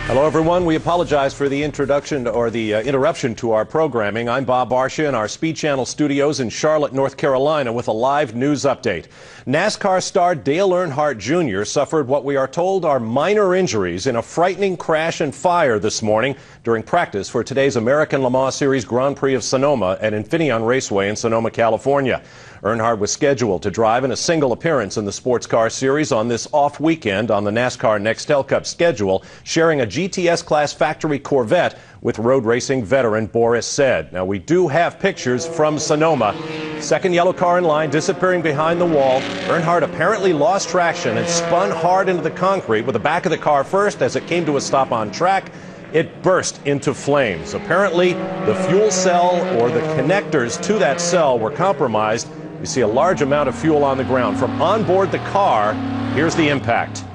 Hello, everyone. We apologize for the introduction or the interruption to our programming. I'm Bob Barsha in our Speed Channel studios in Charlotte, North Carolina, with a live news update. NASCAR star Dale Earnhardt Jr. suffered what we are told are minor injuries in a frightening crash and fire this morning during practice for today's American Le Mans Series Grand Prix of Sonoma at Infineon Raceway in Sonoma, California. Earnhardt was scheduled to drive in a single appearance in the Sportscars series on this off weekend on the NASCAR Nextel Cup schedule, sharing a GTS class factory Corvette with road racing veteran Boris Said. Now, we do have pictures from Sonoma. Second yellow car in line disappearing behind the wall. Earnhardt apparently lost traction and spun hard into the concrete with the back of the car first. As it came to a stop on track, it burst into flames. Apparently, the fuel cell or the connectors to that cell were compromised. You see a large amount of fuel on the ground. From on board the car, here's the impact.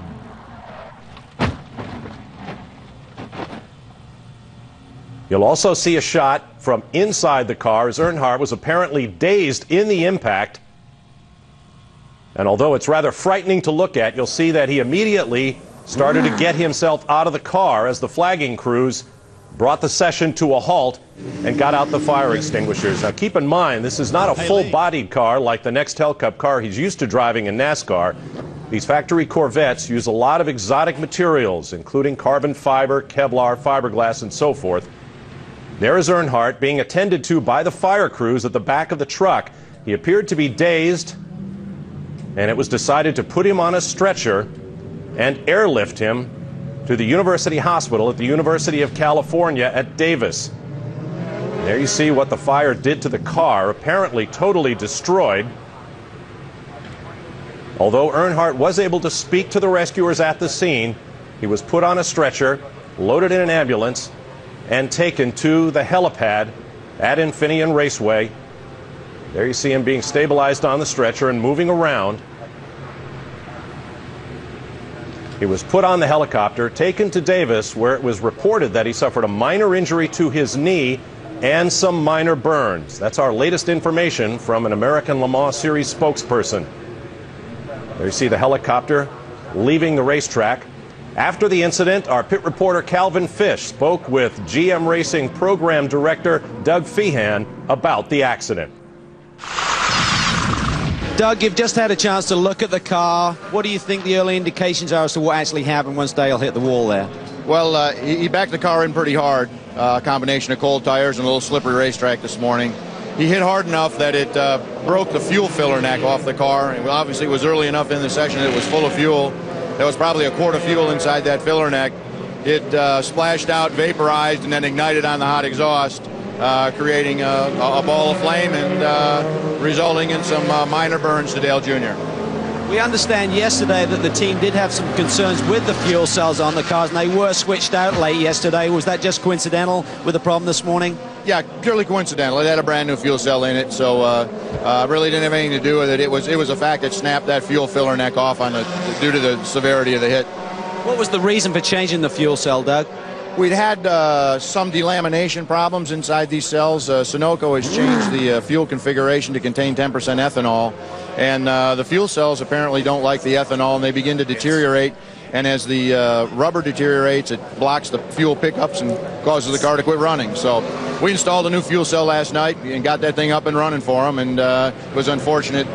You'll also see a shot from inside the car as Earnhardt was apparently dazed in the impact. And although it's rather frightening to look at, you'll see that he immediately started to get himself out of the car as the flagging crews brought the session to a halt and got out the fire extinguishers. Now, keep in mind, this is not a full-bodied car like the Nextel Cup car he's used to driving in NASCAR. These factory Corvettes use a lot of exotic materials, including carbon fiber, Kevlar, fiberglass, and so forth. There is Earnhardt being attended to by the fire crews at the back of the truck. He appeared to be dazed, and it was decided to put him on a stretcher and airlift him to the University Hospital at the University of California at Davis. There you see what the fire did to the car, apparently totally destroyed. Although Earnhardt was able to speak to the rescuers at the scene, he was put on a stretcher, loaded in an ambulance, and taken to the helipad at Infineon Raceway. There you see him being stabilized on the stretcher and moving around. He was put on the helicopter, taken to Davis, where it was reported that he suffered a minor injury to his knee and some minor burns. That's our latest information from an American Le Mans Series spokesperson. There you see the helicopter leaving the racetrack. After the incident, our pit reporter Calvin Fish spoke with GM Racing Program Director Doug Feehan about the accident. Doug, you've just had a chance to look at the car. What do you think the early indications are as to what actually happened once Dale hit the wall there? Well, he backed the car in pretty hard, a combination of cold tires and a little slippery racetrack this morning. He hit hard enough that it broke the fuel filler neck off the car. And obviously, it was early enough in the session that it was full of fuel. There was probably a quart of fuel inside that filler neck. It splashed out, vaporized, and then ignited on the hot exhaust, creating a ball of flame and resulting in some minor burns to Dale Jr. We understand yesterday that the team did have some concerns with the fuel cells on the cars, and they were switched out late yesterday. Was that just coincidental with the problem this morning? Yeah, purely coincidental. It had a brand new fuel cell in it, so really didn't have anything to do with it. It was a fact that snapped that fuel filler neck off due to the severity of the hit. What was the reason for changing the fuel cell, Doug? We'd had some delamination problems inside these cells. Sunoco has changed the fuel configuration to contain 10% ethanol, and the fuel cells apparently don't like the ethanol, and they begin to deteriorate. And as the rubber deteriorates, it blocks the fuel pickups and causes the car to quit running. So we installed a new fuel cell last night and got that thing up and running for them, and it was unfortunate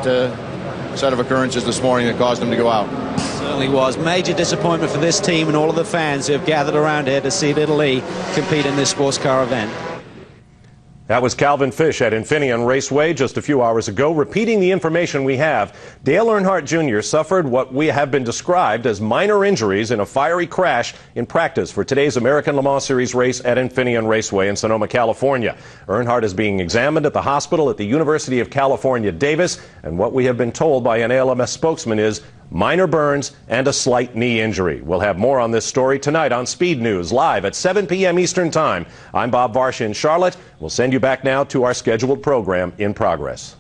set of occurrences this morning that caused them to go out. Certainly was. Major disappointment for this team and all of the fans who have gathered around here to see Little E compete in this sports car event. That was Calvin Fish at Infineon Raceway just a few hours ago. Repeating the information we have, Dale Earnhardt Jr. suffered what we have been described as minor injuries in a fiery crash in practice for today's American Le Mans Series race at Infineon Raceway in Sonoma, California. Earnhardt is being examined at the hospital at the University of California, Davis, and what we have been told by an ALMS spokesman is minor burns and a slight knee injury. We'll have more on this story tonight on Speed News, live at 7 p.m. Eastern Time. I'm Bob Barsha in Charlotte. We'll send you back now to our scheduled program in progress.